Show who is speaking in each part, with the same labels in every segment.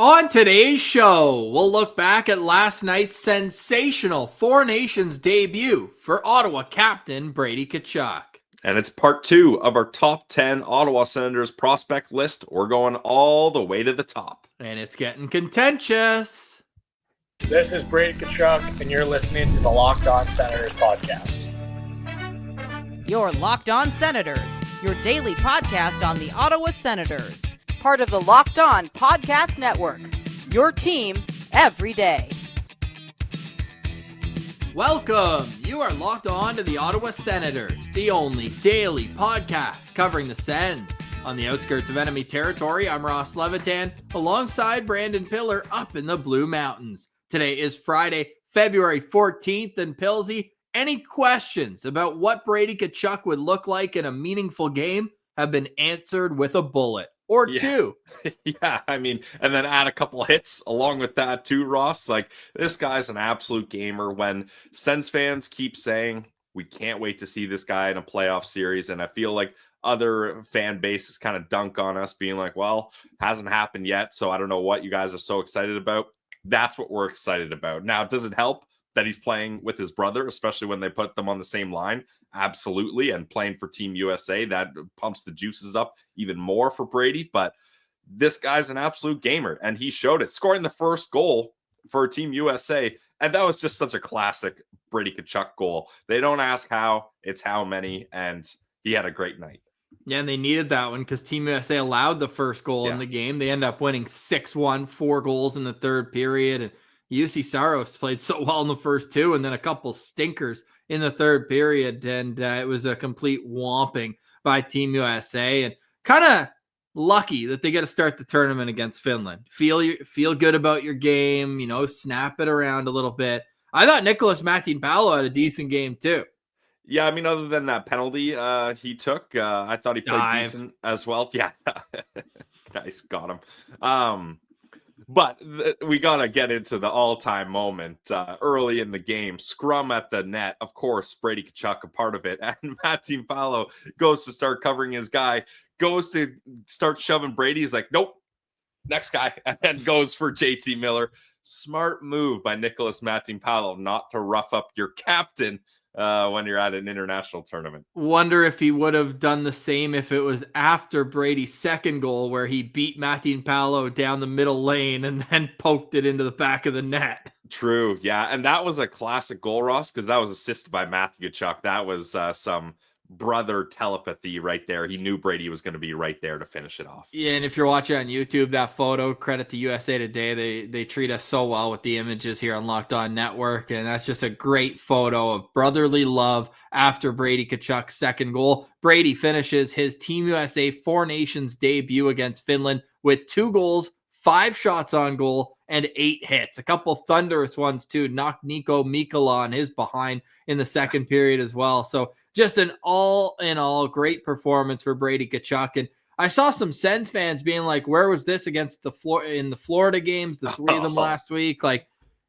Speaker 1: On today's show, we'll look back at last night's sensational Four Nations debut for Ottawa captain Brady Tkachuk.
Speaker 2: And it's part 2 of our top 10 Ottawa Senators prospect list. We're going all the way to the top.
Speaker 1: And it's getting contentious.
Speaker 3: This is Brady Tkachuk, and you're listening to the Locked On Senators podcast.
Speaker 4: You're Locked On Senators, your daily podcast on the Ottawa Senators. Part of the Locked On Podcast Network, your team every day.
Speaker 1: Welcome. You are locked on to the Ottawa Senators, the only daily podcast covering the Sens. On the outskirts of enemy territory, I'm Ross Levitan, alongside Brandon Piller up in the Blue Mountains. Today is Friday, February 14th, and Pillsy, any questions about what Brady Tkachuk would look like in a meaningful game have been answered with a bullet. Or two.
Speaker 2: Yeah, I mean, and then add a couple hits along with that too, Ross. Like, this guy's an absolute gamer. When Sens fans keep saying, we can't wait to see this guy in a playoff series, and I feel like other fan bases kind of dunk on us, being like, well, hasn't happened yet, so I don't know what you guys are so excited about. That's what we're excited about. Now, does it help that he's playing with his brother, especially when they put them on the same line? Absolutely. And playing for Team USA, that pumps the juices up even more for Brady. But this guy's an absolute gamer, and he showed it, scoring the first goal for Team USA. And that was just such a classic Brady Tkachuk goal. They don't ask how, it's how many, and he had a great night.
Speaker 1: Yeah, and they needed that one because Team USA allowed the first goal in the game. They end up winning 6-1, 4 goals in the third period. And UC Saros played so well in the first two, and then a couple stinkers in the third period, and it was a complete whomping by Team USA. And kind of lucky that they get to start the tournament against Finland. Feel good about your game, snap it around a little bit. I thought Nicholas Matinpalo had a decent game too.
Speaker 2: Yeah, I mean, other than that penalty he took, I thought he played decent as well. Yeah, nice, got him. But we got to get into the all-time moment early in the game. Scrum at the net. Of course, Brady Tkachuk a part of it. And Matinpalo goes to start covering his guy, goes to start shoving Brady. He's like, nope, next guy. And then goes for JT Miller. Smart move by Nicholas Matinpalo not to rough up your captain when you're at an international tournament.
Speaker 1: Wonder if he would have done the same if it was after Brady's second goal, where he beat Matinpalo down the middle lane and then poked it into the back of the net.
Speaker 2: True, yeah, and that was a classic goal, Ross, because that was assisted by Matthew Tkachuk. That was some brother telepathy right there. He knew Brady was going to be right there to finish it off.
Speaker 1: Yeah, and if you're watching on YouTube, that photo, credit to USA Today, they treat us so well with the images here on Locked On Network, and that's just a great photo of brotherly love after Brady Tkachuk's second goal. Brady finishes his Team USA Four Nations debut against Finland with 2 goals, 5 shots on goal, and 8 hits. A couple thunderous ones too. Knocked Nico Mikkola on his behind in the second period as well. So just an all-in-all great performance for Brady Tkachuk. And I saw some Sens fans being like, where was this against in the Florida games, the 3 of them last week? Like,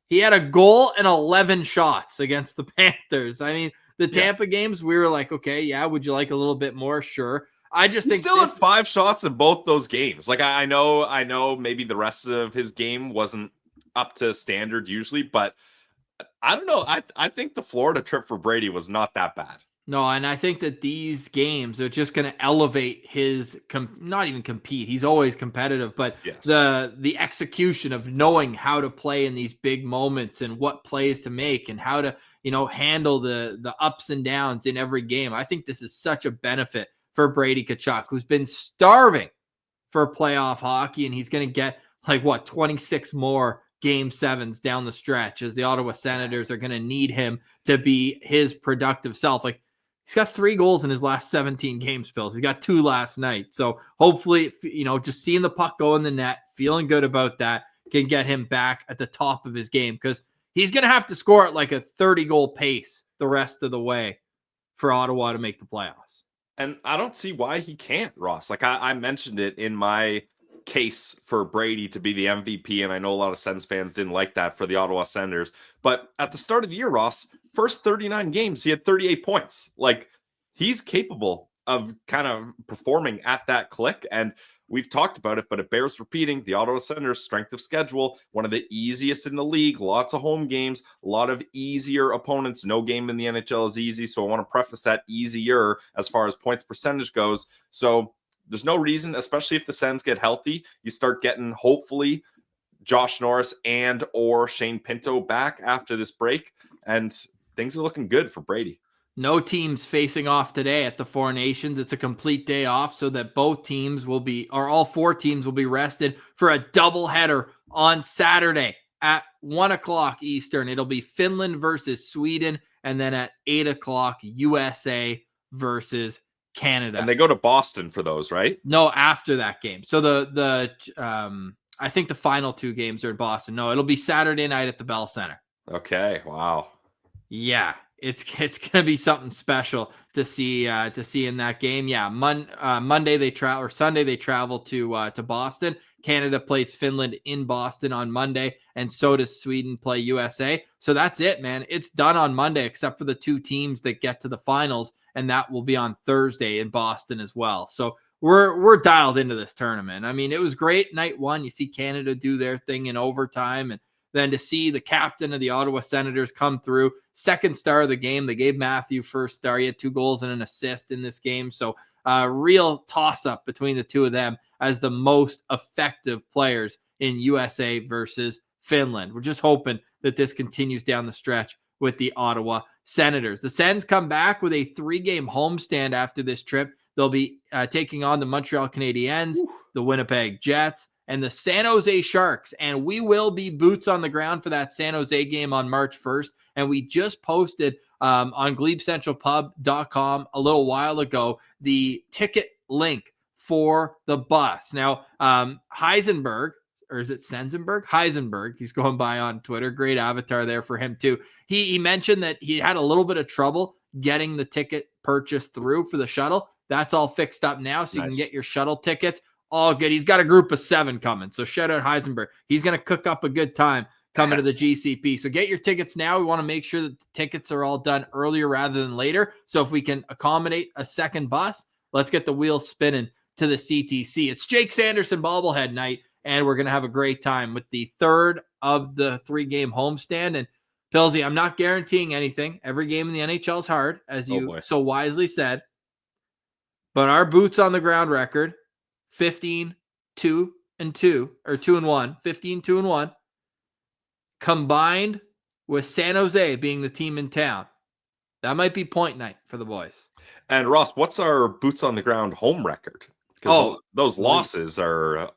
Speaker 1: he had a goal and 11 shots against the Panthers. I mean, the Tampa games, we were like, okay, yeah, would you like a little bit more? Sure. I just think
Speaker 2: still has 5 shots in both those games. Like, I know maybe the rest of his game wasn't up to standard usually, but I don't know. I think the Florida trip for Brady was not that bad.
Speaker 1: No, and I think that these games are just going to elevate his, not even compete. He's always competitive, but
Speaker 2: yes,
Speaker 1: the execution of knowing how to play in these big moments and what plays to make and how to, handle the ups and downs in every game. I think this is such a benefit for Brady Tkachuk, who's been starving for playoff hockey, and he's going to get 26 more Game 7s down the stretch, as the Ottawa Senators are going to need him to be his productive self. Like, he's got 3 goals in his last 17 game spills. He's got 2 last night. So hopefully, just seeing the puck go in the net, feeling good about that, can get him back at the top of his game, because he's going to have to score at like a 30-goal pace the rest of the way for Ottawa to make the playoffs.
Speaker 2: And I don't see why he can't, Ross. Like, I mentioned it in my case for Brady to be the MVP, and I know a lot of Sens fans didn't like that for the Ottawa Senators. But at the start of the year, Ross, first 39 games, he had 38 points. Like, he's capable of kind of performing at that click. And we've talked about it, but it bears repeating. The Ottawa Senators' strength of schedule, one of the easiest in the league, lots of home games, a lot of easier opponents. No game in the NHL is easy, so I want to preface that easier as far as points percentage goes. So there's no reason, especially if the Sens get healthy, you start getting, hopefully, Josh Norris and or Shane Pinto back after this break, and things are looking good for Brady.
Speaker 1: No teams facing off today at the Four Nations. It's a complete day off so that both teams will be, or all four teams will be rested for a doubleheader on Saturday at 1 o'clock Eastern. It'll be Finland versus Sweden, and then at 8 o'clock, USA versus Canada.
Speaker 2: And they go to Boston for those, right?
Speaker 1: No, after that game. So I think the final two games are in Boston. No, it'll be Saturday night at the Bell Center.
Speaker 2: Okay, wow.
Speaker 1: Yeah, it's gonna be something special to see in that game. Yeah, Monday they travel, or Sunday they travel to Boston. Canada plays Finland in Boston on Monday, and so does Sweden play USA. So that's it, man. It's done on Monday, except for the two teams that get to the finals, and that will be on Thursday in Boston as well. So we're dialed into this tournament. I mean, it was great night one. You see Canada do their thing in overtime, and then to see the captain of the Ottawa Senators come through, second star of the game. They gave Matthew first star. He had 2 goals and an assist in this game. So real toss-up between the two of them as the most effective players in USA versus Finland. We're just hoping that this continues down the stretch with the Ottawa Senators. The Sens come back with a 3-game homestand after this trip. They'll be taking on the Montreal Canadiens, the Winnipeg Jets, and the San Jose Sharks. And we will be boots on the ground for that San Jose game on March 1st. And we just posted on GlebCentralPub.com a little while ago the ticket link for the bus. Now, Heisenberg, or is it Sensenberg? Heisenberg, he's going by on Twitter. Great avatar there for him too. He mentioned that he had a little bit of trouble getting the ticket purchased through for the shuttle. That's all fixed up now, so you can get your shuttle tickets. All good. He's got a group of 7 coming. So shout out Heisenberg. He's going to cook up a good time coming to the GCP. So get your tickets now. We want to make sure that the tickets are all done earlier rather than later. So if we can accommodate a second bus, let's get the wheels spinning to the CTC. It's Jake Sanderson bobblehead night, and we're going to have a great time with the third of the 3-game homestand. And Pilsy, I'm not guaranteeing anything. Every game in the NHL is hard, as you so wisely said. But our boots on the ground record, 15-2-2, or 2-1, 15-2-1, combined with San Jose being the team in town. That might be point night for the boys.
Speaker 2: And Ross, what's our boots on the ground home record? Because those losses are,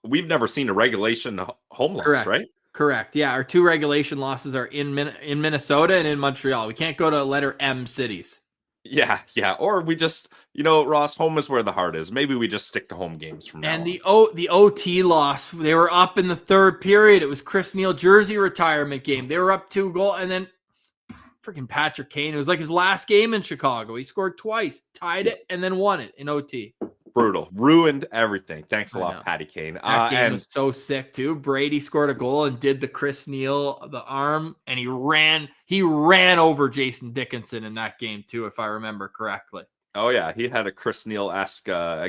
Speaker 2: we've never seen a regulation home loss, right?
Speaker 1: Correct. Yeah, our 2 regulation losses are in Minnesota and in Montreal. We can't go to letter M cities.
Speaker 2: Yeah. Or we just, Ross, home is where the heart is. Maybe we just stick to home games from now on.
Speaker 1: And the OT loss, they were up in the 3rd period. It was Chris Neal jersey retirement game. They were up 2 goals, and then freaking Patrick Kane. It was like his last game in Chicago. He scored twice, tied it, and then won it in OT.
Speaker 2: Brutal. Ruined everything. Thanks a lot, Patty Kane.
Speaker 1: That game was so sick, too. Brady scored a goal and did the Chris Neal, the arm, and he ran over Jason Dickinson in that game, too, if I remember correctly.
Speaker 2: Oh, yeah. He had a Chris Neal-esque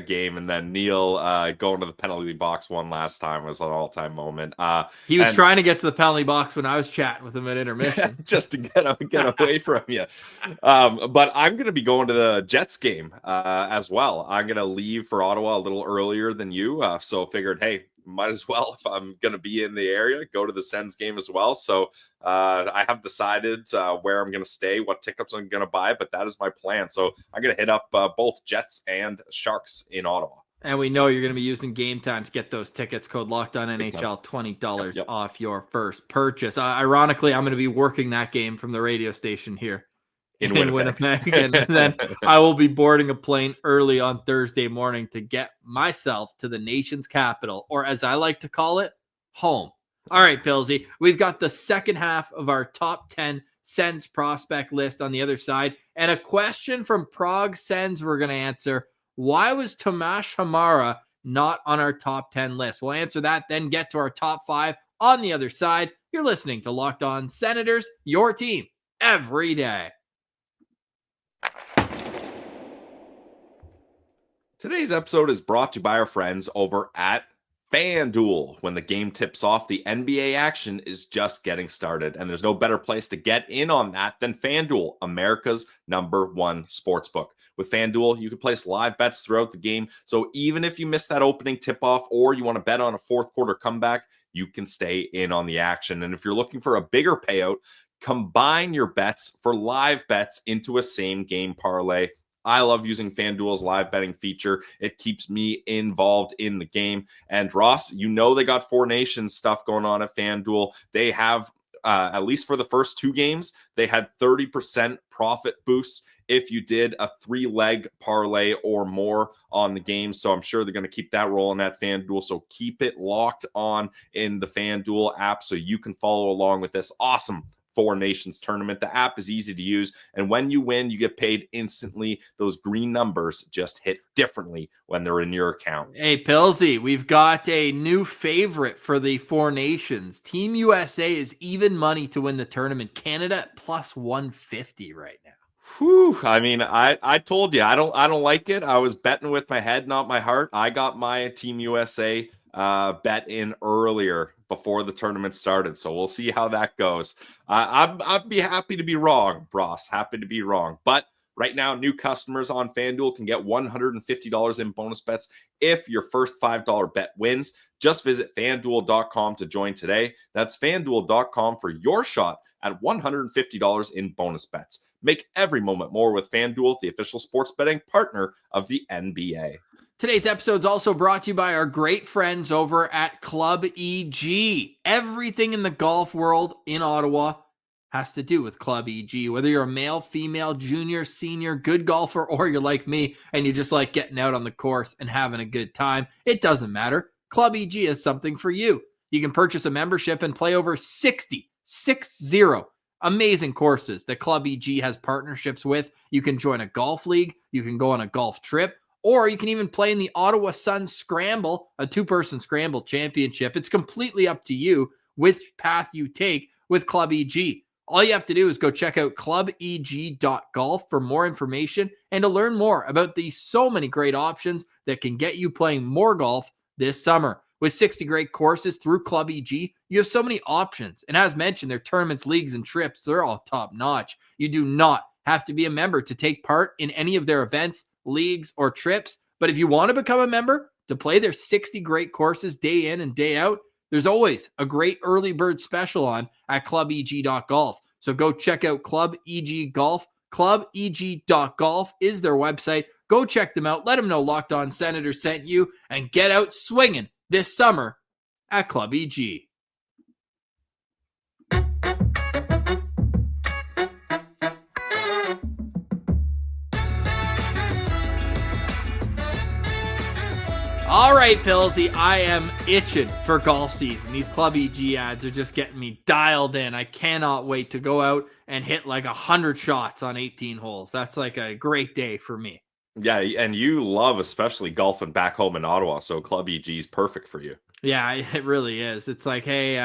Speaker 2: game, and then Neal going to the penalty box one last time was an all-time moment.
Speaker 1: He was trying to get to the penalty box when I was chatting with him at intermission.
Speaker 2: Just to get away from you. But I'm going to be going to the Jets game as well. I'm going to leave for Ottawa a little earlier than you, so figured, hey, might as well, if I'm going to be in the area, go to the Sens game as well. So I have decided where I'm going to stay, what tickets I'm going to buy, but that is my plan. So I'm going to hit up both Jets and Sharks in Ottawa.
Speaker 1: And we know you're going to be using Game Time to get those tickets. Code Locked On NHL, $20 off your first purchase. Ironically, I'm going to be working that game from the radio station here in Winnipeg. And then I will be boarding a plane early on Thursday morning to get myself to the nation's capital, or as I like to call it, home. All right, Pilsy, we've got the second half of our top 10 Sens prospect list on the other side, and a question from Prague Sens we're going to answer. Why was Tomas Hamara not on our top 10 list? We'll answer that, then get to our top 5 on the other side. You're listening to Locked On Senators, your team every day.
Speaker 2: Today's episode is brought to you by our friends over at FanDuel. When the game tips off, the NBA action is just getting started, and there's no better place to get in on that than FanDuel, America's #1 sportsbook. With FanDuel, you can place live bets throughout the game, so even if you miss that opening tip-off or you want to bet on a fourth quarter comeback, you can stay in on the action. And if you're looking for a bigger payout, combine your bets for live bets into a same-game parlay. I love using FanDuel's live betting feature. It keeps me involved in the game. And Ross, you know they got Four Nations stuff going on at FanDuel. They have, at least for the first 2 games, they had 30% profit boosts if you did a 3-leg parlay or more on the game. So I'm sure they're going to keep that rolling at FanDuel. So keep it locked on in the FanDuel app so you can follow along with this awesome Four Nations tournament. The app is easy to use, and when you win, you get paid instantly. Those green numbers just hit differently when they're in your account.
Speaker 1: Hey, Pilsy, we've got a new favorite for the Four Nations. Team USA is even money to win the tournament. Canada at plus 150 right now.
Speaker 2: Whew. I mean, I told you I don't like it. I was betting with my head, not my heart. I got my Team USA bet in earlier before the tournament started, so we'll see how that goes. I'd be happy to be wrong, Ross. Happy to be wrong, but right now, new customers on FanDuel can get $150 in bonus bets if your first $5 bet wins. Just visit FanDuel.com to join today. That's FanDuel.com for your shot at $150 in bonus bets. Make every moment more with FanDuel, the official sports betting partner of the NBA.
Speaker 1: Today's episode is also brought to you by our great friends over at Club EG. Everything in the golf world in Ottawa has to do with Club EG. Whether you're a male, female, junior, senior, good golfer, or you're like me and you just like getting out on the course and having a good time, it doesn't matter. Club EG is something for you. You can purchase a membership and play over 60 amazing courses that Club EG has partnerships with. You can join a golf league, you can go on a golf trip, or you can even play in the Ottawa Sun Scramble, a 2-person scramble championship. It's completely up to you which path you take with Club EG. All you have to do is go check out clubeg.golf for more information and to learn more about these so many great options that can get you playing more golf this summer. With 60 great courses through Club EG, you have so many options. And as mentioned, their tournaments, leagues, and trips, they're all top notch. You do not have to be a member to take part in any of their events, leagues, or trips. But if you want to become a member to play their 60 great courses day in and day out, there's always a great early bird special on at clubeg.golf. So go check out Club EG Golf. Clubeg.golf is their website. Go check them out. Let them know Locked On Senators sent you and get out swinging this summer at Club EG. All right, Pillsy, I am itching for golf season. These Club EG ads are just getting me dialed in. I cannot wait to go out and hit like 100 shots on 18 holes. That's like a great day for me.
Speaker 2: Yeah, and you love especially golfing back home in Ottawa, so Club EG is perfect for you.
Speaker 1: Yeah, it really is. It's like, hey,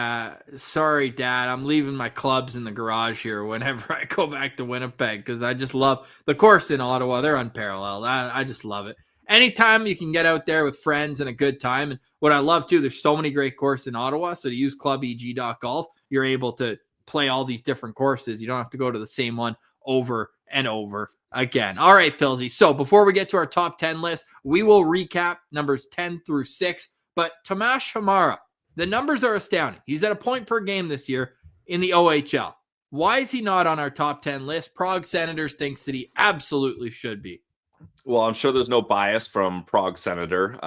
Speaker 1: sorry, Dad, I'm leaving my clubs in the garage here whenever I go back to Winnipeg because I just love the course in Ottawa. They're unparalleled. I just love it. Anytime you can get out there with friends and a good time. And what I love, too, there's so many great courses in Ottawa. So to use clubeg.golf, you're able to play all these different courses. You don't have to go to the same one over and over again. All right, Pillsy. So before we get to our top 10 list, we will recap numbers 10 through 6. But Thomas Chabot, the numbers are astounding. He's at a point per game this year in the OHL. Why is he not on our top 10 list? Prague Senators thinks that he absolutely should be.
Speaker 2: Well, I'm sure there's no bias from Prague Senator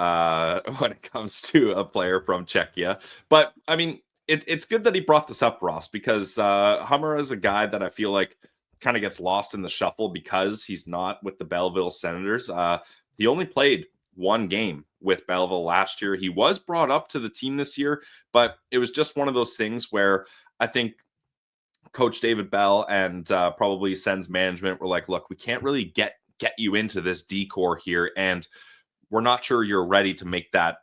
Speaker 2: when it comes to a player from Czechia. But, I mean, it's good that he brought this up, Ross, because Hummer is a guy that I feel like kind of gets lost in the shuffle because he's not with the Belleville Senators. He only played one game with Belleville last year. He was brought up to the team this year, but it was just one of those things where I think Coach David Bell and probably Sens management were like, look, we can't really get you into this decor here, and we're not sure you're ready to make that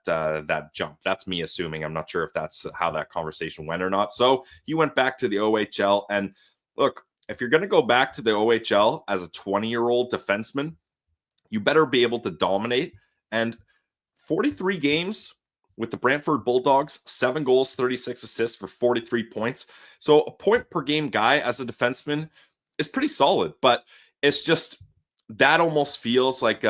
Speaker 2: jump. That's me assuming. I'm not sure if that's how that conversation went or not. So he went back to the OHL, and look, if you're going to go back to the OHL as a 20-year-old defenseman, you better be able to dominate And 43 games with the Brantford Bulldogs, 7 goals, 36 assists for 43 points. So a point per game guy as a defenseman is pretty solid, but it's just that almost feels like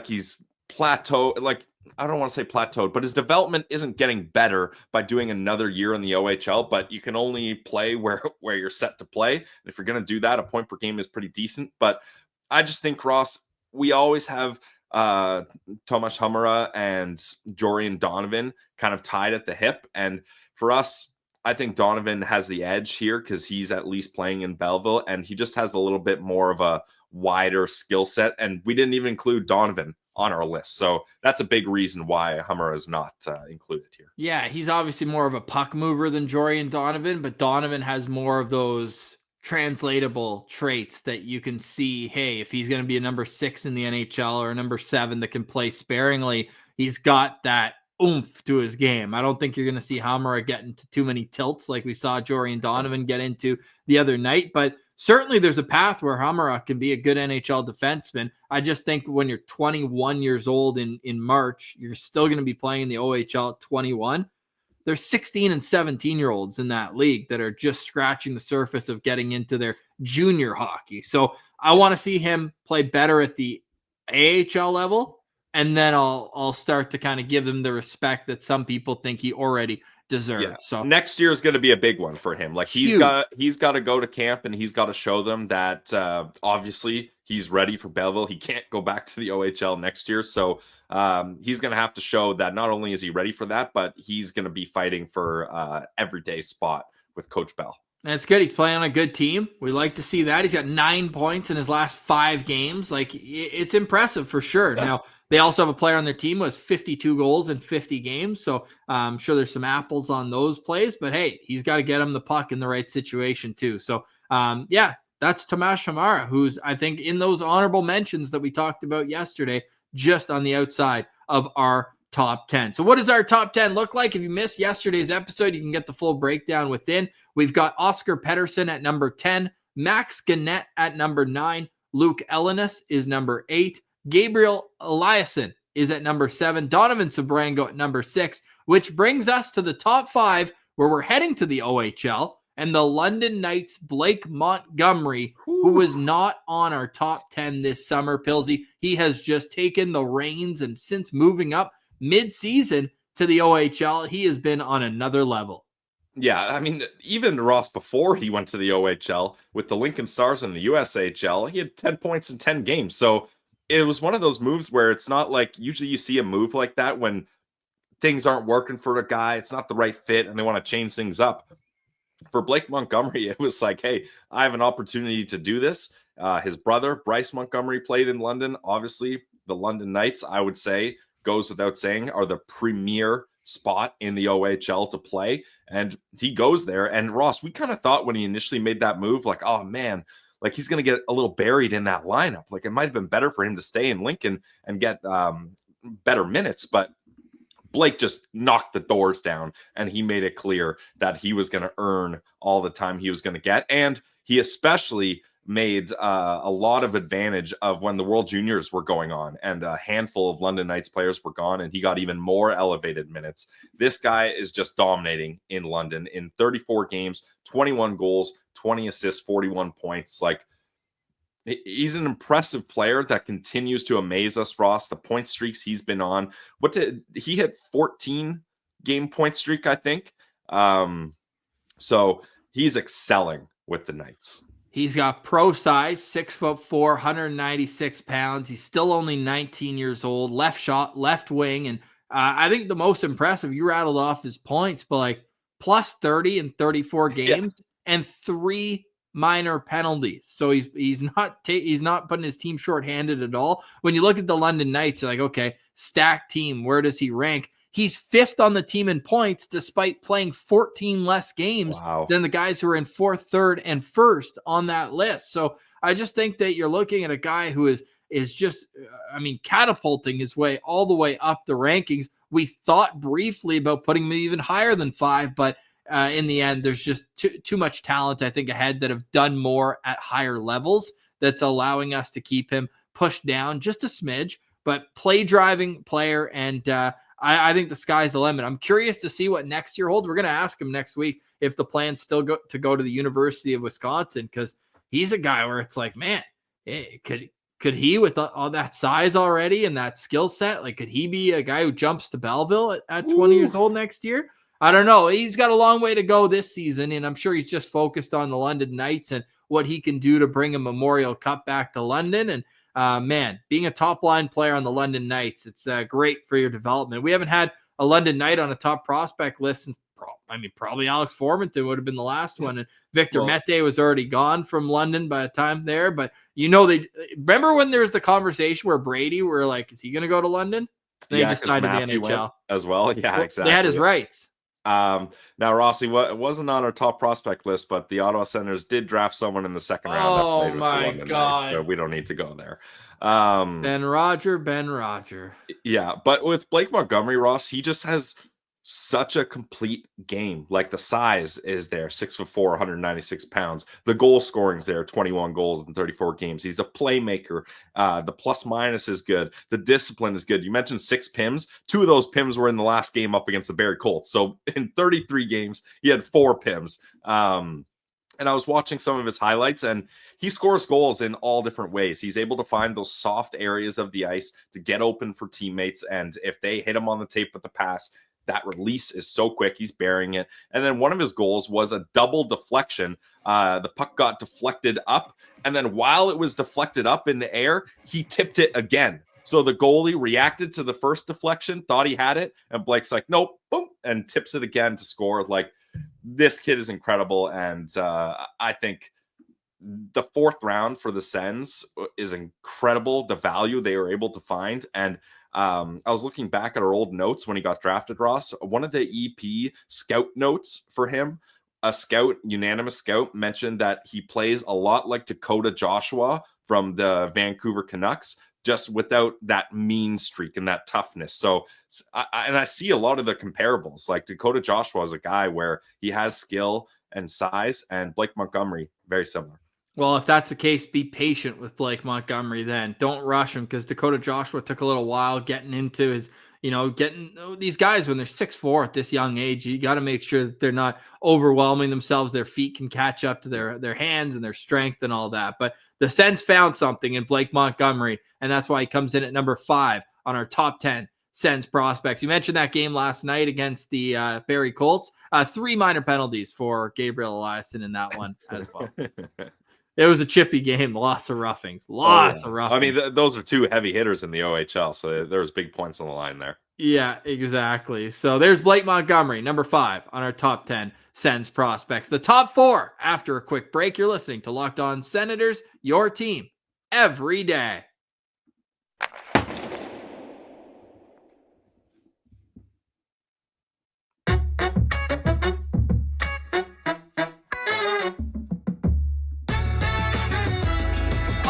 Speaker 2: he's plateau. Like, I don't want to say plateaued, but his development isn't getting better by doing another year in the OHL. But you can only play where you're set to play. And if you're going to do that, a point per game is pretty decent. But I just think, Ross, we always have Thomas Chabot and Jorian Donovan kind of tied at the hip. And for us, I think Donovan has the edge here because he's at least playing in Belleville, and he just has a little bit more of a wider skill set. And we didn't even include Donovan on our list. So that's a big reason why Hummer is not included here.
Speaker 1: Yeah, he's obviously more of a puck mover than Jorian Donovan, but Donovan has more of those translatable traits that you can see, hey, if he's going to be a number 6 in the NHL or a number 7 that can play sparingly, he's got that oomph to his game. I don't think you're going to see Hamara get into too many tilts like we saw Jorian Donovan get into the other night, but certainly there's a path where Hamara can be a good NHL defenseman. I just think when you're 21 years old in March, you're still going to be playing in the OHL at 21. There's 16 and 17-year-olds in that league that are just scratching the surface of getting into their junior hockey. So I want to see him play better at the AHL level, and then I'll start to kind of give him the respect that some people think he already deserves.
Speaker 2: Yeah.
Speaker 1: So
Speaker 2: next year is going to be a big one for him. Like he's got to go to camp, and he's got to show them that obviously he's ready for Belleville. He can't go back to the OHL next year. So he's going to have to show that not only is he ready for that, but he's going to be fighting for everyday spot with Coach Bell.
Speaker 1: That's good. He's playing on a good team. We like to see that. He's got 9 points in his last 5 games. Like, it's impressive for sure. Yeah. Now, they also have a player on their team who has 52 goals in 50 games. So I'm sure there's some apples on those plays. But, hey, he's got to get him the puck in the right situation too. So, yeah, that's Thomas Chabot, who's, I think, in those honorable mentions that we talked about yesterday, just on the outside of our top 10. So what does our top 10 look like? If you missed yesterday's episode, you can get the full breakdown within. We've got Oscar Pettersson at number 10, Max Gannett at number 9, Luke Ellenis is number 8, Gabriel Eliasson is at number 7, Donovan Sabrango at number 6, which brings us to the top 5 where we're heading to the OHL, and the London Knights' Blake Montgomery, who was not on our top 10 this summer, Pilsy. He has just taken the reins, and since moving up mid-season to the OHL, he has been on another level.
Speaker 2: Yeah, I mean, even Ross, before he went to the OHL with the Lincoln Stars and the USHL, he had 10 points in 10 games. So it was one of those moves where it's not like usually you see a move like that when things aren't working for a guy, it's not the right fit, and they want to change things up. For Blake Montgomery, it was like, hey, I have an opportunity to do this. His brother, Bryce Montgomery, played in London. Obviously, the London Knights, I would say, goes without saying, are the premier spot in the OHL to play. And he goes there. And Ross, we kind of thought when he initially made that move, like, oh man, like he's going to get a little buried in that lineup. Like it might have been better for him to stay in Lincoln and get better minutes. But Blake just knocked the doors down, and he made it clear that he was going to earn all the time he was going to get. And he especially made a lot of advantage of when the World Juniors were going on and a handful of London Knights players were gone, and he got even more elevated minutes. This guy is just dominating in London in 34 games, 21 goals, 20 assists, 41 points. Like, he's an impressive player that continues to amaze us, Ross. The point streaks he's been on. He hit 14 game point streak, I think. So he's excelling with the Knights.
Speaker 1: He's got pro size, 6'4", 196 pounds. He's still only 19 years old, left shot, left wing. And I think the most impressive, you rattled off his points, but like plus 30 in 34 games and 3 minor penalties. So he's not putting his team shorthanded at all. When you look at the London Knights, you're like, okay, stacked team. Where does he rank? He's 5th on the team in points, despite playing 14 less games than the guys who are in 4th, 3rd, and 1st on that list. So I just think that you're looking at a guy who is just, catapulting his way all the way up the rankings. We thought briefly about putting him even higher than 5, but in the end, there's just too much talent, I think, ahead that have done more at higher levels that's allowing us to keep him pushed down just a smidge. but play driving player. And I think the sky's the limit. I'm curious to see what next year holds. We're going to ask him next week if the plan's still go to the University of Wisconsin, because he's a guy where it's like, man, could he, with all that size already and that skill set, like, could he be a guy who jumps to Belleville at 20 years old next year? I don't know. He's got a long way to go this season, and I'm sure he's just focused on the London Knights and what he can do to bring a Memorial Cup back to London. And man, being a top line player on the London Knights, it's great for your development. We haven't had a London Knight on a top prospect list since, probably Alex Formanton would have been the last one. And Victor Mete was already gone from London by the time there. But they remember when there was the conversation where Brady were like, is he going to go to London? And they just signed in the NHL
Speaker 2: as well. Yeah, exactly.
Speaker 1: They had his rights.
Speaker 2: Now, Rossi, it wasn't on our top prospect list, but the Ottawa Senators did draft someone in the second round.
Speaker 1: Oh my God.
Speaker 2: So we don't need to go there.
Speaker 1: Ben Roger.
Speaker 2: Yeah, but with Blake Montgomery, Ross, he just has such a complete game. Like, the size is there, 6'4", 196 pounds. The goal scoring's there, 21 goals in 34 games. He's a playmaker. The plus minus is good. The discipline is good. You mentioned 6 PIMs. 2 of those PIMs were in the last game up against the Barrie Colts. So in 33 games, he had 4 PIMs. And I was watching some of his highlights, and he scores goals in all different ways. He's able to find those soft areas of the ice to get open for teammates. And if they hit him on the tape with the pass, that release is so quick. He's burying it. And then one of his goals was a double deflection. The puck got deflected up, and then while it was deflected up in the air, he tipped it again. So the goalie reacted to the first deflection, thought he had it, and Blake's like, nope, boom, and tips it again to score. Like, this kid is incredible. And I think the 4th round for the Sens is incredible, the value they were able to find. And I was looking back at our old notes when he got drafted, Ross. One of the EP scout notes for him, a unanimous scout, mentioned that he plays a lot like Dakota Joshua from the Vancouver Canucks, just without that mean streak and that toughness. So, I see a lot of the comparables. Like, Dakota Joshua is a guy where he has skill and size, and Blake Montgomery, very similar.
Speaker 1: Well, if that's the case, be patient with Blake Montgomery then. Don't rush him, because Dakota Joshua took a little while getting into his, getting these guys when they're 6'4" at this young age. You got to make sure that they're not overwhelming themselves. Their feet can catch up to their hands and their strength and all that. But the Sens found something in Blake Montgomery, and that's why he comes in at number 5 on our top 10 Sens prospects. You mentioned that game last night against the Barrie Colts. 3 minor penalties for Gabriel Eliasson in that one as well. It was a chippy game. Lots of roughings. Of roughings.
Speaker 2: I mean, those are 2 heavy hitters in the OHL, so there was big points on the line there.
Speaker 1: Yeah, exactly. So there's Blake Montgomery, number 5 on our top 10 Sens prospects. The top 4 after a quick break. You're listening to Locked On Senators, your team every day.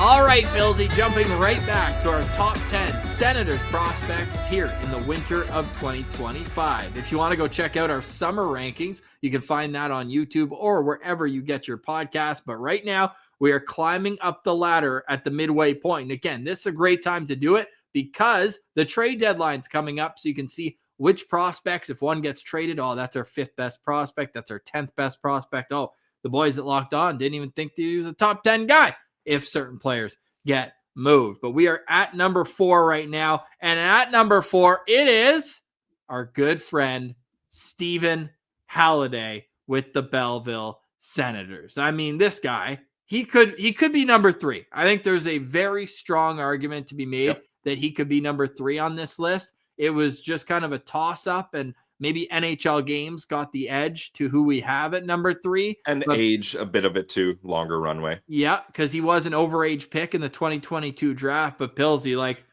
Speaker 1: All right, Billsy, jumping right back to our top 10 Senators prospects here in the winter of 2025. If you want to go check out our summer rankings, you can find that on YouTube or wherever you get your podcast. But right now, we are climbing up the ladder at the midway point. And again, this is a great time to do it because the trade deadline's coming up, so you can see which prospects, if one gets traded, oh, that's our 5th best prospect, that's our 10th best prospect. Oh, the boys that Locked On didn't even think that he was a top 10 guy if certain players get moved. But we are at number 4 right now. And at number 4, it is our good friend, Stephen Halliday with the Belleville Senators. I mean, this guy, he could be number 3. I think there's a very strong argument to be made that he could be number 3 on this list. It was just kind of a toss-up, and maybe NHL games got the edge to who we have at number 3.
Speaker 2: And age, a bit of it too, longer runway.
Speaker 1: Yeah, because he was an overage pick in the 2022 draft. But Pillsy, like,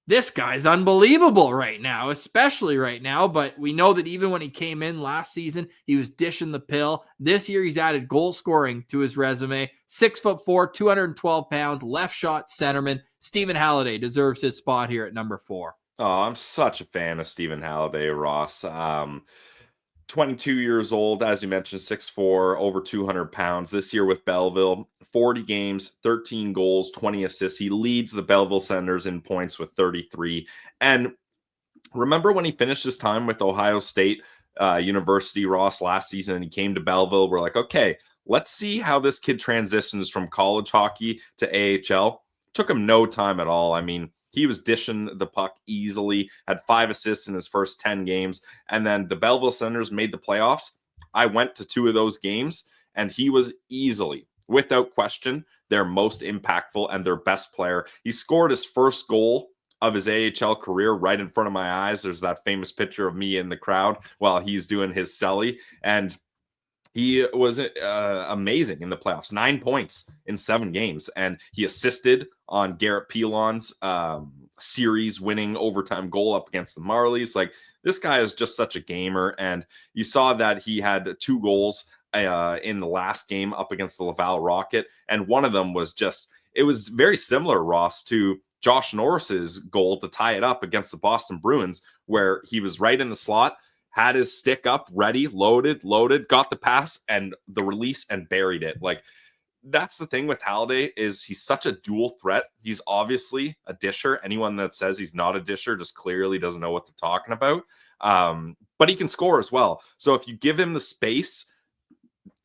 Speaker 1: this guy's unbelievable right now, especially right now. But we know that even when he came in last season, he was dishing the pill. This year, he's added goal scoring to his resume. 6'4", 212 pounds, left shot centerman. Stephen Halliday deserves his spot here at number 4.
Speaker 2: Oh, I'm such a fan of Stephen Halliday, Ross. 22 years old, as you mentioned, 6'4", over 200 pounds. This year with Belleville, 40 games, 13 goals, 20 assists. He leads the Belleville Senators in points with 33. And remember when he finished his time with Ohio State University, Ross, last season, and he came to Belleville? We're like, okay, let's see how this kid transitions from college hockey to AHL. Took him no time at all. I mean, he was dishing the puck easily, had 5 assists in his first 10 games, and then the Belleville Senators made the playoffs. I went to 2 of those games, and he was easily, without question, their most impactful and their best player. He scored his first goal of his AHL career right in front of my eyes. There's that famous picture of me in the crowd while he's doing his celly, and he was amazing in the playoffs. 9 points in 7 games. And he assisted on Garrett Pilon's series-winning overtime goal up against the Marlies. Like, this guy is just such a gamer. And you saw that he had 2 goals in the last game up against the Laval Rocket. And one of them was just, it was very similar, Ross, to Josh Norris's goal to tie it up against the Boston Bruins, where he was right in the slot, had his stick up, ready, loaded, got the pass and the release and buried it. Like, that's the thing with Halliday, is he's such a dual threat. He's obviously a disher. Anyone that says he's not a disher just clearly doesn't know what they're talking about. But he can score as well. So if you give him the space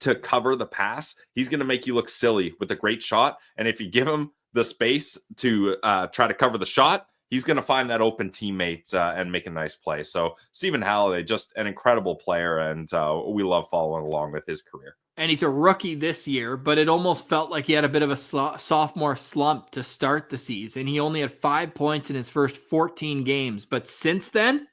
Speaker 2: to cover the pass, he's going to make you look silly with a great shot. And if you give him the space to try to cover the shot, he's going to find that open teammate and make a nice play. So Stephen Halliday, just an incredible player, and we love following along with his career.
Speaker 1: And he's a rookie this year, but it almost felt like he had a bit of a sophomore slump to start the season. He only had 5 points in his first 14 games, but since then,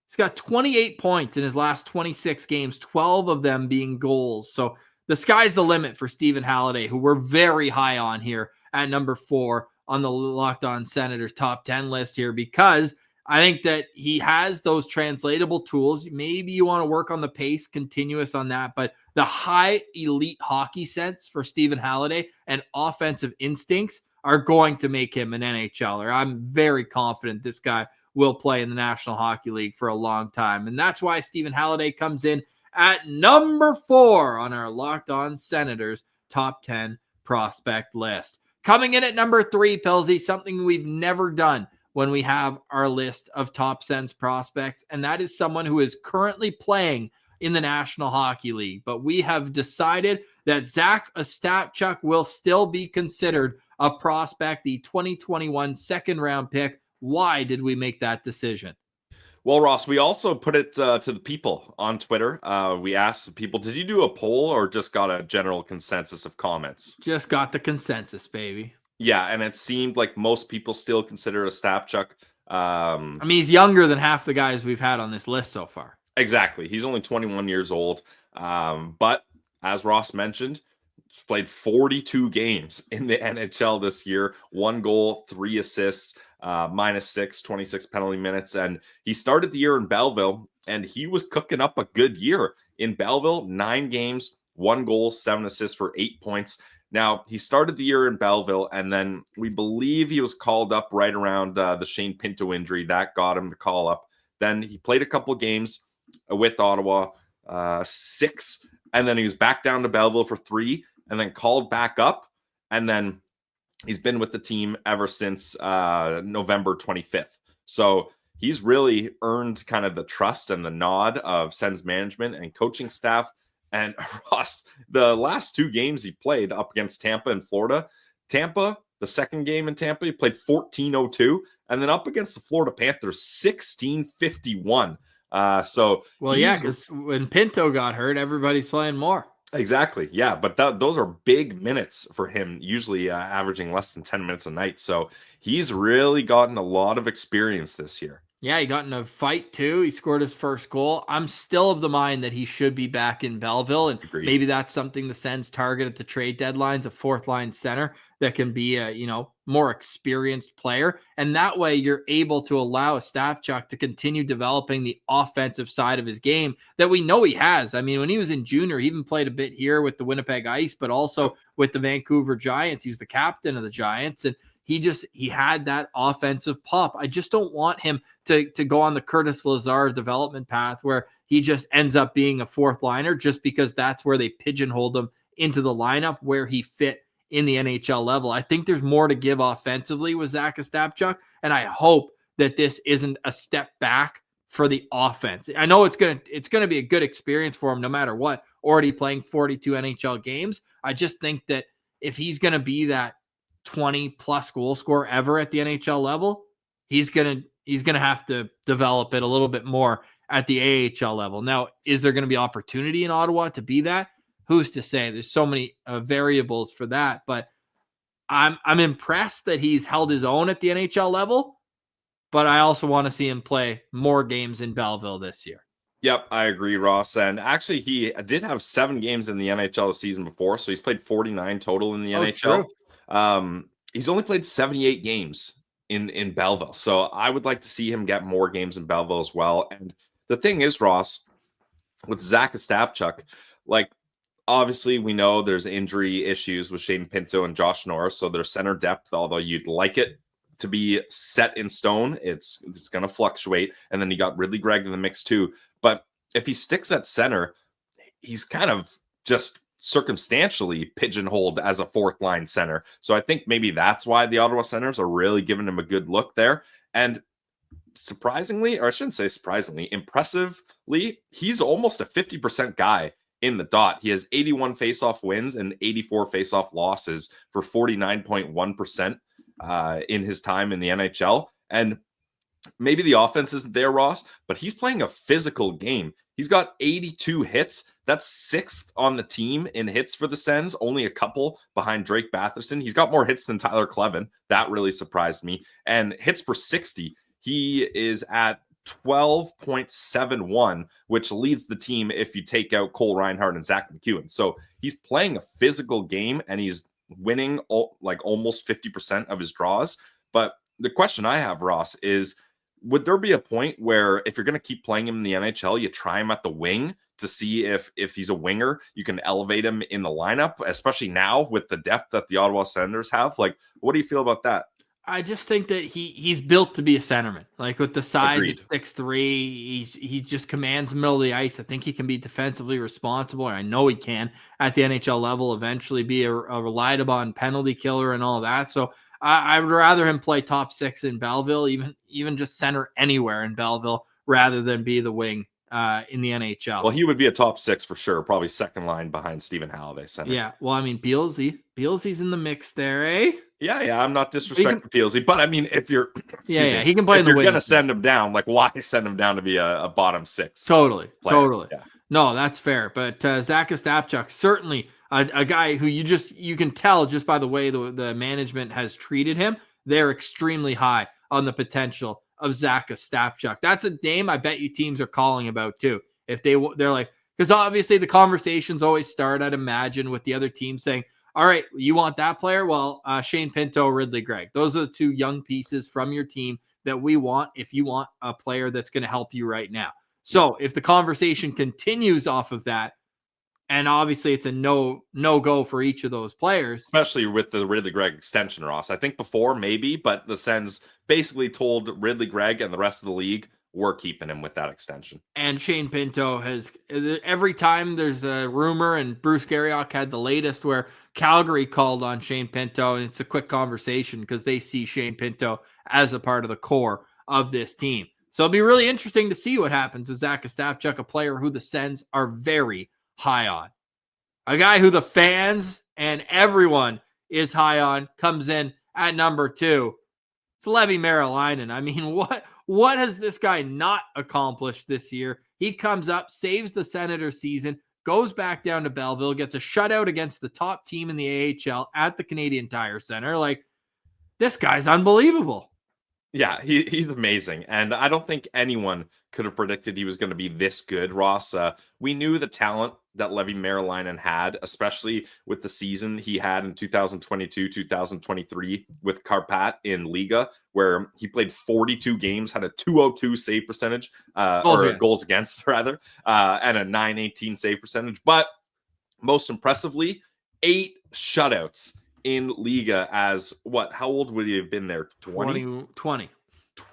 Speaker 1: he's got 28 points in his last 26 games, 12 of them being goals. So the sky's the limit for Stephen Halliday, who we're very high on here at number 4 on the Locked On Senators top 10 list here, because I think that he has those translatable tools. Maybe you want to work on the pace, continuous on that, but the high elite hockey sense for Stephen Halliday and offensive instincts are going to make him an NHLer. I'm very confident this guy will play in the National Hockey League for a long time. And that's why Stephen Halliday comes in at number 4 on our Locked On Senators top 10 prospect list. Coming in at number 3, Pilsy, something we've never done when we have our list of top Sens prospects, and that is someone who is currently playing in the National Hockey League. But we have decided that Zach Ostapchuk will still be considered a prospect, the 2021 second-round pick. Why did we make that decision?
Speaker 2: Well, Ross, we also put it to the people on Twitter. We asked the people, did you do a poll or just got a general consensus of comments?
Speaker 1: Just got the consensus, baby.
Speaker 2: Yeah, and it seemed like most people still consider Ostapchuk.
Speaker 1: I mean, he's younger than half the guys we've had on this list so far.
Speaker 2: Exactly. He's only 21 years old. But as Ross mentioned, he's played 42 games in the NHL this year. 1 goal, 3 assists, -6, 26 penalty minutes. And he started the year in Belleville, and he was cooking up a good year in Belleville. 9 games, 1 goal, 7 assists for 8 points. Now, he started the year in Belleville, and then we believe he was called up right around the Shane Pinto injury. That got him the call up. Then he played a couple games with Ottawa, 6, and then he was back down to Belleville for 3, and then called back up, and then he's been with the team ever since November 25th. So he's really earned kind of the trust and the nod of Sens management and coaching staff. And Ross, the last 2 games he played up against Tampa and Florida, Tampa, the second game in Tampa, he played 14-02, and then up against the Florida Panthers, 16-51.
Speaker 1: Well, yeah, because when Pinto got hurt, everybody's playing more.
Speaker 2: Exactly. Yeah, but those are big minutes for him, usually averaging less than 10 minutes a night. So he's really gotten a lot of experience this year.
Speaker 1: Yeah, he got in a fight too. He scored his first goal. I'm still of the mind that he should be back in Belleville, and
Speaker 2: Agreed.
Speaker 1: Maybe that's something the Sens target at the trade deadlines, a 4th-line center that can be a more experienced player, and that way you're able to allow Ostapchuk to continue developing the offensive side of his game that we know he has. I mean, when he was in junior, he even played a bit here with the Winnipeg Ice, but also with the Vancouver Giants. He was the captain of the Giants, and he had that offensive pop. I just don't want him to go on the Curtis Lazar development path where he just ends up being a fourth liner just because that's where they pigeonholed him into the lineup where he fit in the NHL level. I think there's more to give offensively with Zach Ostapchuk, and I hope that this isn't a step back for the offense. I know it's gonna be a good experience for him no matter what, already playing 42 NHL games. I just think that if he's gonna be that 20 plus goal scorer ever at the NHL level, he's gonna have to develop it a little bit more at the AHL level. Now, is there gonna be opportunity in Ottawa to be that? Who's to say? There's so many variables for that, but I'm impressed that he's held his own at the NHL level, but I also want to see him play more games in Belleville this year.
Speaker 2: Yep, I agree, Ross. And actually, he did have 7 games in the NHL the season before, so he's played 49 total in the NHL. He's only played 78 games in Belleville, so I would like to see him get more games in Belleville as well. And the thing is, Ross, with Zach Ostapchuk, like, obviously, we know there's injury issues with Shane Pinto and Josh Norris, so their center depth, although you'd like it to be set in stone, it's going to fluctuate. And then you got Ridley Gregg in the mix too. But if he sticks at center, he's kind of just circumstantially pigeonholed as a fourth line center. So I think maybe that's why the Ottawa Senators are really giving him a good look there. And surprisingly, or I shouldn't say surprisingly, impressively, he's almost a 50% guy in the dot. He has 81 faceoff wins and 84 faceoff losses for 49.1% in his time in the NHL. And maybe the offense isn't there, Ross, but he's playing a physical game. He's got 82 hits. That's 6th on the team in hits for the Sens, only a couple behind Drake Batherson. He's got more hits than Tyler Kleven. That really surprised me. And hits per 60, he is at 12.71, which leads the team if you take out Cole Reinhardt and Zach McEwen. So he's playing a physical game and he's winning like almost 50% of his draws. But the question I have, Ross, is would there be a point where if you're going to keep playing him in the NHL, you try him at the wing to see if he's a winger, you can elevate him in the lineup, especially now with the depth that the Ottawa Senators have? Like, what do you feel about that?
Speaker 1: I just think that he's built to be a centerman. Like with the size
Speaker 2: Agreed.
Speaker 1: at 6'3", he just commands the middle of the ice. I think he can be defensively responsible, and I know he can at the NHL level eventually be a relied upon penalty killer and all that. So I would rather him play top 6 in Belleville, even just center anywhere in Belleville, rather than be the wing in the NHL.
Speaker 2: Well, he would be a top 6 for sure, probably second line behind Stephen Halliday center.
Speaker 1: Yeah, well, I mean, Bealsey's in the mix there, eh?
Speaker 2: Yeah, I'm not disrespecting Peelsy, but I mean, if you're
Speaker 1: he can play in the wing.
Speaker 2: You're going to send him down, like why send him down to be a bottom 6?
Speaker 1: Totally.
Speaker 2: Yeah.
Speaker 1: No, that's fair. But Zach Ostapchuk, certainly a guy who you can tell just by the way the management has treated him, they're extremely high on the potential of Zach Ostapchuk. That's a name I bet you teams are calling about too. If they're like, because obviously the conversations always start, I'd imagine, with the other team saying, all right, you want that player? Well, Shane Pinto, Ridley Gregg. Those are the 2 young pieces from your team that we want if you want a player that's going to help you right now. So if the conversation continues off of that, and obviously it's a no-go for each of those players.
Speaker 2: Especially with the Ridley Gregg extension, Ross. I think before maybe, but the Sens basically told Ridley Gregg and the rest of the league, we're keeping him with that extension.
Speaker 1: And Shane Pinto has, every time there's a rumor, and Bruce Garriock had the latest where Calgary called on Shane Pinto, and it's a quick conversation because they see Shane Pinto as a part of the core of this team. So it'll be really interesting to see what happens with Zach Ostapchuk, a player who the Sens are very high on. A guy who the fans and everyone is high on comes in at number 2. It's Leevi Merilainen. I mean, what has this guy not accomplished this year? He comes up, saves the Senators season, goes back down to Belleville, gets a shutout against the top team in the AHL at the Canadian Tire Center. Like, this guy's unbelievable.
Speaker 2: Yeah, he's amazing. And I don't think anyone could have predicted he was going to be this good, Ross. We knew the talent that Leevi Merilainen had, especially with the season he had in 2022-2023 with Karpat in Liga, where he played 42 games, had a .202 save percentage, goals against, rather, and a .918 save percentage. But most impressively, 8 shutouts in Liga as what? How old would he have been there?
Speaker 1: 20.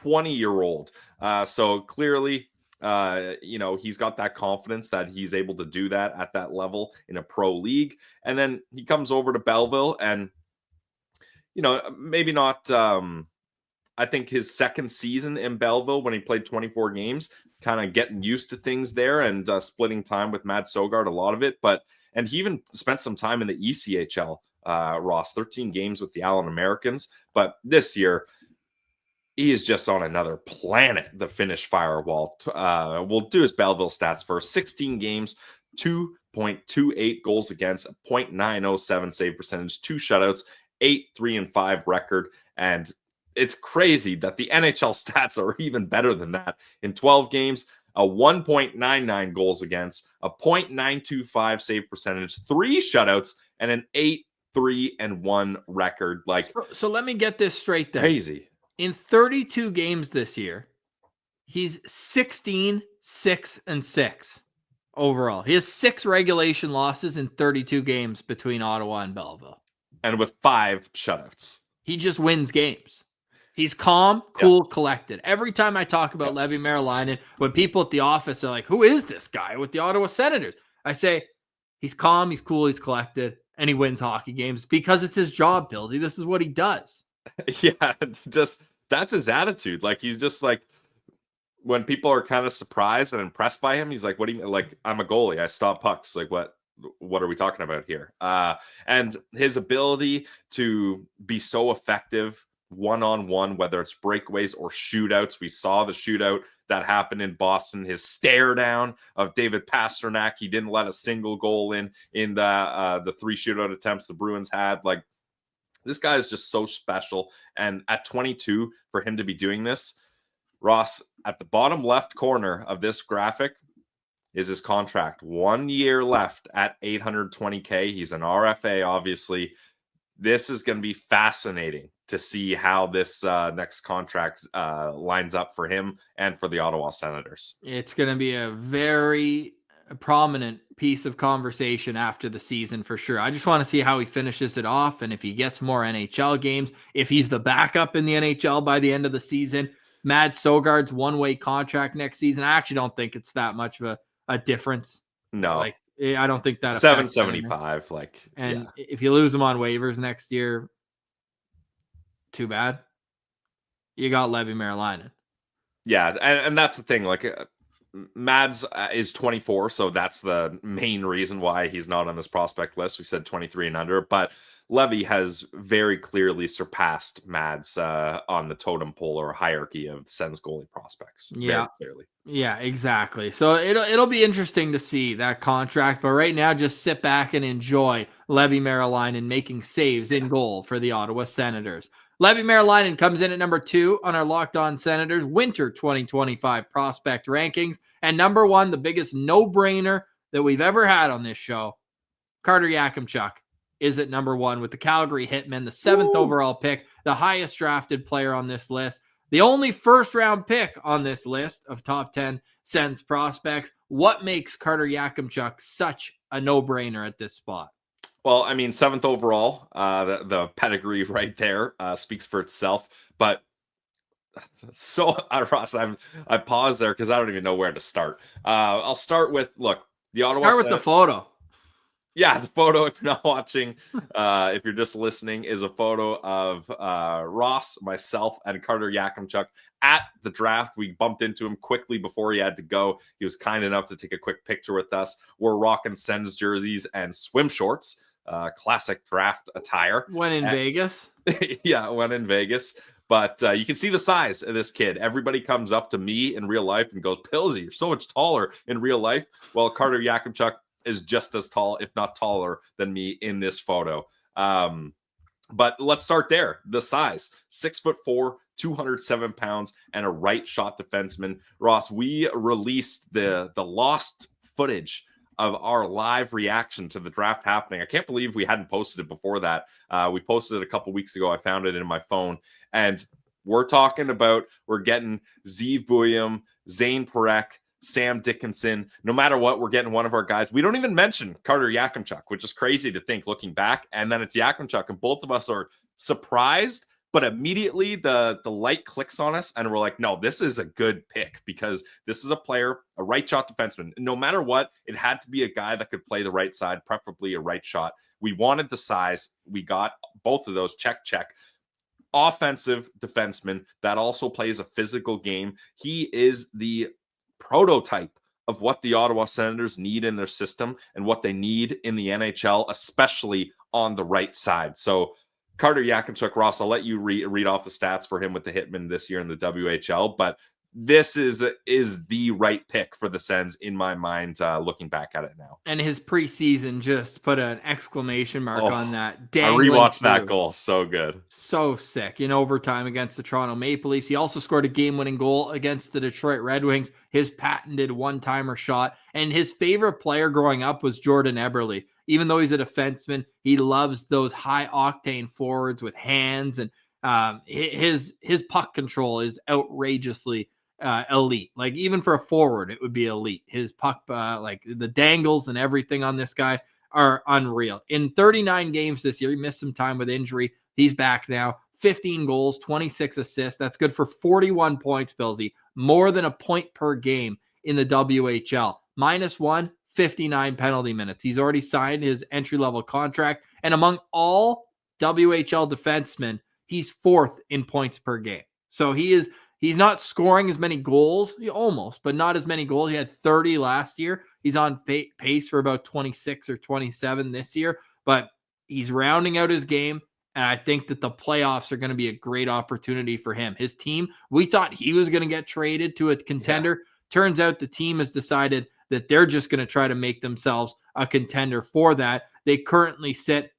Speaker 2: 20-year-old. So clearly, he's got that confidence that he's able to do that at that level in a pro league. And then he comes over to Belleville and, maybe not, I think his second season in Belleville when he played 24 games, kind of getting used to things there and splitting time with Mads Søgaard, a lot of it. And he even spent some time in the ECHL, Ross, 13 games with the Allen Americans. But this year, he is just on another planet, the Finnish firewall. We'll do his Belleville stats first. 16 games, 2.28 goals against, a .907 save percentage, 2 shutouts, 8-3-5 record. And it's crazy that the NHL stats are even better than that. In 12 games, a 1.99 goals against, a .925 save percentage, 3 shutouts, and an 8-3-1 record.
Speaker 1: So let me get this straight then.
Speaker 2: Crazy.
Speaker 1: In 32 games this year, he's 16-6-6 overall. He has 6 regulation losses in 32 games between Ottawa and Belleville.
Speaker 2: And with 5 shutouts.
Speaker 1: He just wins games. He's calm, cool, collected. Every time I talk about Leevi Merilainen, when people at the office are like, who is this guy with the Ottawa Senators? I say, he's calm, he's cool, he's collected, and he wins hockey games because it's his job, Pillsy. This is what he does.
Speaker 2: Yeah, just that's his attitude. He's just when people are kind of surprised and impressed by him, he's like, what do you mean? I'm a goalie. I stop pucks. What are we talking about here? And his ability to be so effective one-on-one, whether it's breakaways or shootouts. We saw the shootout that happened in Boston, his stare down of David Pastrnak. He didn't let a single goal in the 3 shootout attempts the Bruins had. This guy is just so special. And at 22, for him to be doing this, Ross, at the bottom left corner of this graphic is his contract. 1 year left at $820K. He's an RFA, obviously. This is going to be fascinating to see how this next contract lines up for him and for the Ottawa Senators.
Speaker 1: It's going to be a very prominent piece of conversation after the season for sure. I just want to see how he finishes it off and if he gets more NHL games, if he's the backup in the NHL by the end of the season. Mads Søgaard's one-way contract next season. I actually don't think it's that much of a difference.
Speaker 2: No.
Speaker 1: I don't think that
Speaker 2: $775.
Speaker 1: And if you lose him on waivers next year, too bad. You got Leevi Merilainen.
Speaker 2: Yeah, and that's the thing. Mads is 24, so that's the main reason why he's not on this prospect list. We said 23 and under, but Leevi has very clearly surpassed Mads on the totem pole or hierarchy of Sens goalie prospects.
Speaker 1: Yeah,
Speaker 2: very clearly.
Speaker 1: Yeah, exactly. So it'll be interesting to see that contract, but right now just sit back and enjoy Leevi Merilainen making saves in goal for the Ottawa Senators. Leevi Merilainen comes in at number 2 on our Locked On Senators Winter 2025 prospect rankings. And number 1, the biggest no-brainer that we've ever had on this show, Carter Yakemchuk is at number 1 with the Calgary Hitmen, the 7th overall pick, the highest drafted player on this list, the only first-round pick on this list of top 10 Sens prospects. What makes Carter Yakemchuk such a no-brainer at this spot?
Speaker 2: Well, 7th overall, the pedigree right there speaks for itself. But so, Ross, I paused there because I don't even know where to start. I'll start with, the Ottawa.
Speaker 1: Start with the photo.
Speaker 2: Yeah, the photo, if you're not watching, if you're just listening, is a photo of Ross, myself, and Carter Yakemchuk at the draft. We bumped into him quickly before he had to go. He was kind enough to take a quick picture with us. We're rocking Sens jerseys and swim shorts, classic draft attire.
Speaker 1: When in Vegas?
Speaker 2: Yeah, when in Vegas. But you can see the size of this kid. Everybody comes up to me in real life and goes, Pillsy, you're so much taller in real life. Well, Carter Yakemchuk is just as tall, if not taller, than me in this photo. But let's start there. The size, 6'4", 207 pounds, and a right shot defenseman. Ross, we released the lost footage of our live reaction to the draft happening. I can't believe we hadn't posted it before that. We posted it a couple weeks ago. I found it in my phone. And we're talking about, we're getting Zeev Buyum, Zane Perek, Sam Dickinson. No matter what, we're getting one of our guys. We don't even mention Carter Yakemchuk, which is crazy to think looking back. And then it's Yakemchuk, and both of us are surprised, but immediately the light clicks on us, and we're like, no, this is a good pick because this is a player, a right shot defenseman. No matter what, it had to be a guy that could play the right side, preferably a right shot. We wanted the size. We got both of those. Check. Offensive defenseman that also plays a physical game. He is the prototype of what the Ottawa Senators need in their system and what they need in the NHL, especially on the right side. So Carter Yakemchuk, Ross, I'll let you read off the stats for him with the Hitmen this year in the WHL, but this is the right pick for the Sens in my mind, looking back at it now.
Speaker 1: And his preseason just put an exclamation mark on that.
Speaker 2: I rewatched
Speaker 1: through.
Speaker 2: that goal. So good.
Speaker 1: So sick. In overtime against the Toronto Maple Leafs. He also scored a game-winning goal against the Detroit Red Wings, his patented one-timer shot. And his favorite player growing up was Jordan Eberle. Even though he's a defenseman, he loves those high-octane forwards with hands. And his puck control is outrageously elite. Like even for a forward, it would be elite. His puck, like the dangles and everything on this guy are unreal. In 39 games this year, he missed some time with injury. He's back now. 15 goals, 26 assists. That's good for 41 points, Billsy. More than a point per game in the WHL. -1, 59 penalty minutes. He's already signed his entry-level contract. And among all WHL defensemen, he's 4th in points per game. So he's not scoring as many goals, almost, but not as many goals. He had 30 last year. He's on pace for about 26 or 27 this year, but he's rounding out his game, and I think that the playoffs are going to be a great opportunity for him. His team, we thought he was going to get traded to a contender. Yeah. Turns out the team has decided that they're just going to try to make themselves a contender for that. They currently sit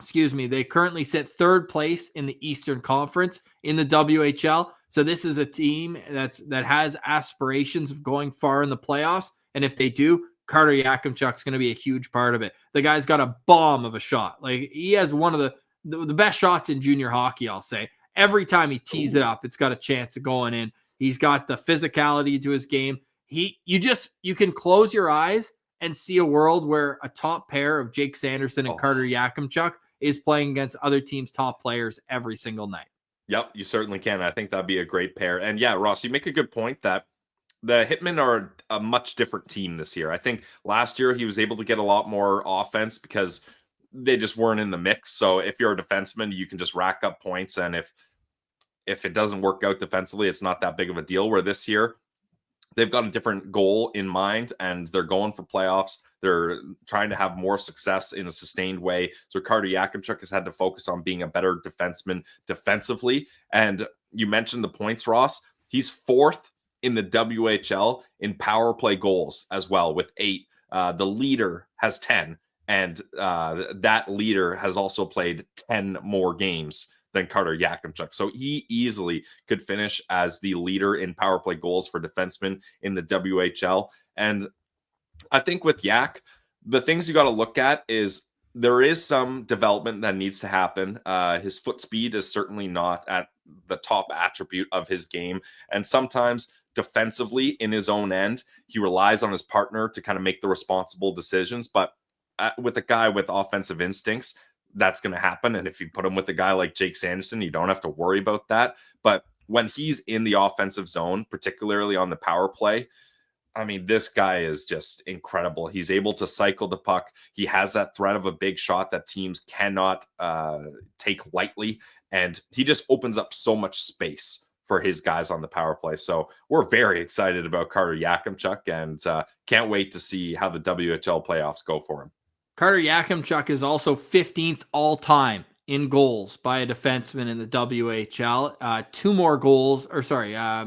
Speaker 1: 3rd place in the Eastern Conference in the WHL. So this is a team that has aspirations of going far in the playoffs. And if they do, Carter Yakemchuk's going to be a huge part of it. The guy's got a bomb of a shot. Like he has one of the best shots in junior hockey, I'll say. Every time he tees it up, it's got a chance of going in. He's got the physicality to his game. You can close your eyes and see a world where a top pair of Jake Sanderson and Carter Yakemchuk is playing against other teams' top players every single night.
Speaker 2: Yep, you certainly can. I think that'd be a great pair. And yeah, Ross, you make a good point that the Hitmen are a much different team this year. I think last year he was able to get a lot more offense because they just weren't in the mix. So if you're a defenseman, you can just rack up points. And if it doesn't work out defensively, it's not that big of a deal. Where this year, they've got a different goal in mind and they're going for playoffs. They're trying to have more success in a sustained way. So Carter Yakemchuk has had to focus on being a better defenseman defensively. And you mentioned the points, Ross. He's 4th in the WHL in power play goals as well with 8. The leader has 10. And that leader has also played 10 more games than Carter Yakemchuk. So he easily could finish as the leader in power play goals for defensemen in the WHL. And I think with Yak, the things you got to look at is there is some development that needs to happen. His foot speed is certainly not at the top attribute of his game. And sometimes defensively in his own end, he relies on his partner to kind of make the responsible decisions. But with a guy with offensive instincts, that's going to happen. And if you put him with a guy like Jake Sanderson, you don't have to worry about that. But when he's in the offensive zone, particularly on the power play, I mean, this guy is just incredible. He's able to cycle the puck. He has that threat of a big shot that teams cannot take lightly. And he just opens up so much space for his guys on the power play. So we're very excited about Carter Yakemchuk and can't wait to see how the WHL playoffs go for him.
Speaker 1: Carter Yakemchuk is also 15th all-time in goals by a defenseman in the WHL. 2 more goals,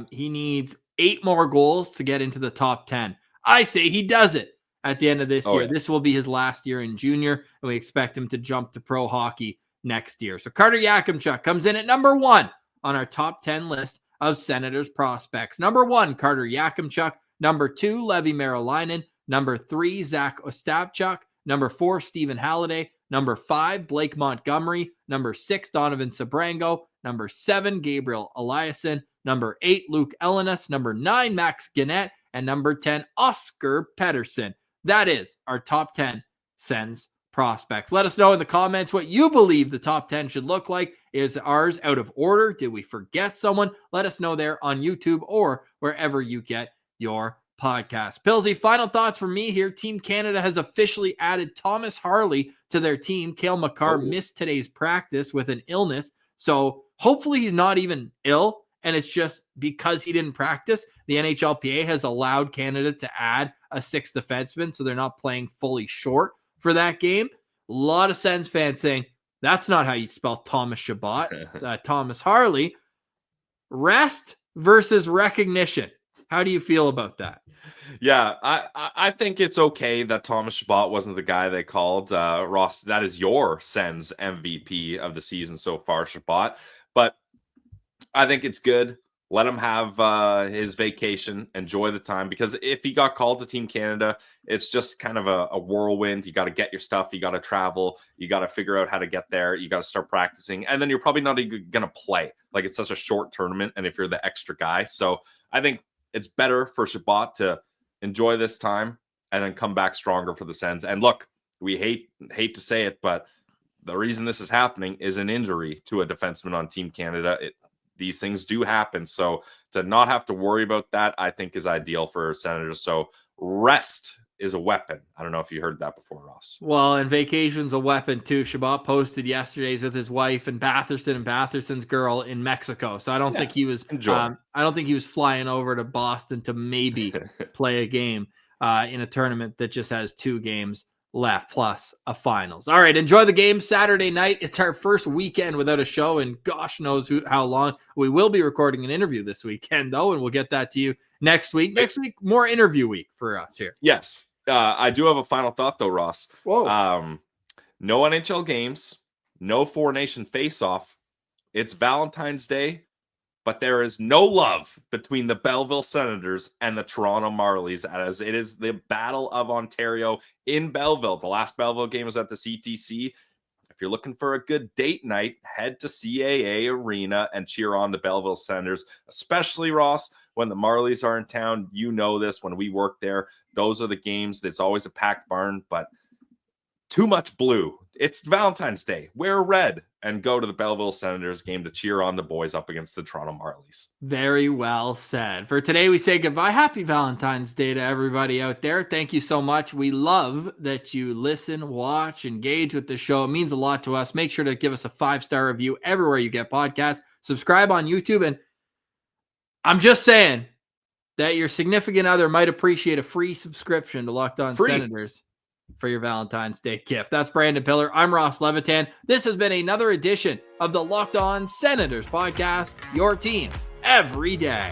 Speaker 1: he needs 8 more goals to get into the top 10. I say he does it at the end of this year. Yeah. This will be his last year in junior, and we expect him to jump to pro hockey next year. So Carter Yakemchuk comes in at number 1 on our top 10 list of Senators prospects. Number 1, Carter Yakemchuk. Number 2, Leevi Merilainen. Number 3, Zach Ostapchuk. Number 4, Stephen Halliday. Number 5, Blake Montgomery. Number 6, Donovan Sabrango. Number 7, Gabriel Eliasson. Number 8, Luke Ellenis. Number 9, Max Gannett. and number 10, Oscar Pettersson. That is our top 10 Sens prospects. Let us know in the comments what you believe the top 10 should look like. Is ours out of order? Did we forget someone? Let us know there on YouTube or wherever you get your podcast. Pillsy, final thoughts from me here. Team Canada has officially added Thomas Harley to their team. Cale Makar missed today's practice with an illness, so hopefully he's not even ill, and it's just because he didn't practice. The NHLPA has allowed Canada to add a sixth defenseman, so they're not playing fully short for that game. A lot of Sens fans saying, that's not how you spell Thomas Chabot. It's Thomas Harley. Rest versus recognition. How do you feel about that?
Speaker 2: Yeah, I think it's okay that Thomas Chabot wasn't the guy they called. Ross, that is your Sens MVP of the season so far, Chabot. But I think it's good. Let him have his vacation, enjoy the time, because if he got called to Team Canada, it's just kind of a whirlwind. You got to get your stuff. You got to travel. You got to figure out how to get there. You got to start practicing. And then you're probably not even going to play. Like, it's such a short tournament, and if you're the extra guy. So I think it's better for Chabot to enjoy this time and then come back stronger for the Sens. And look, we hate to say it, but the reason this is happening is an injury to a defenseman on Team Canada. These things do happen. So to not have to worry about that, I think is ideal for Senators. So rest is a weapon. I don't know if you heard that before, Ross.
Speaker 1: Well, and vacation's a weapon too. Chabot posted yesterday's with his wife and Batherson's girl in Mexico. So I don't think he was I don't think he was flying over to Boston to maybe play a game in a tournament that just has 2 games left plus a finals. All right, enjoy the game Saturday night. It's our first weekend without a show, and gosh knows how long. We will be recording an interview this weekend though, and we'll get that to you next week. Next week, more interview week for us here.
Speaker 2: Yes. I do have a final thought though, Ross.
Speaker 1: Whoa.
Speaker 2: No NHL games, no 4 Nation face-off. It's Valentine's Day, but there is no love between the Belleville Senators and the Toronto Marlies, as it is the Battle of Ontario in Belleville. The last Belleville game was at the CTC. If you're looking for a good date night, head to CAA Arena and cheer on the Belleville Senators, especially, Ross, when the Marlies are in town. You know this, when we work there, those are the games that's always a packed barn, but too much blue. It's Valentine's Day. Wear red and go to the Belleville Senators game to cheer on the boys up against the Toronto Marlies.
Speaker 1: Very well said. For today, we say goodbye. Happy Valentine's Day to everybody out there. Thank you so much. We love that you listen, watch, engage with the show. It means a lot to us. Make sure to give us a 5-star review everywhere you get podcasts. Subscribe on YouTube. And I'm just saying that your significant other might appreciate a free subscription to Locked On Senators for your Valentine's Day gift. That's Brandon Piller. I'm Ross Levitan. This has been another edition of the Locked On Senators podcast, your team every day.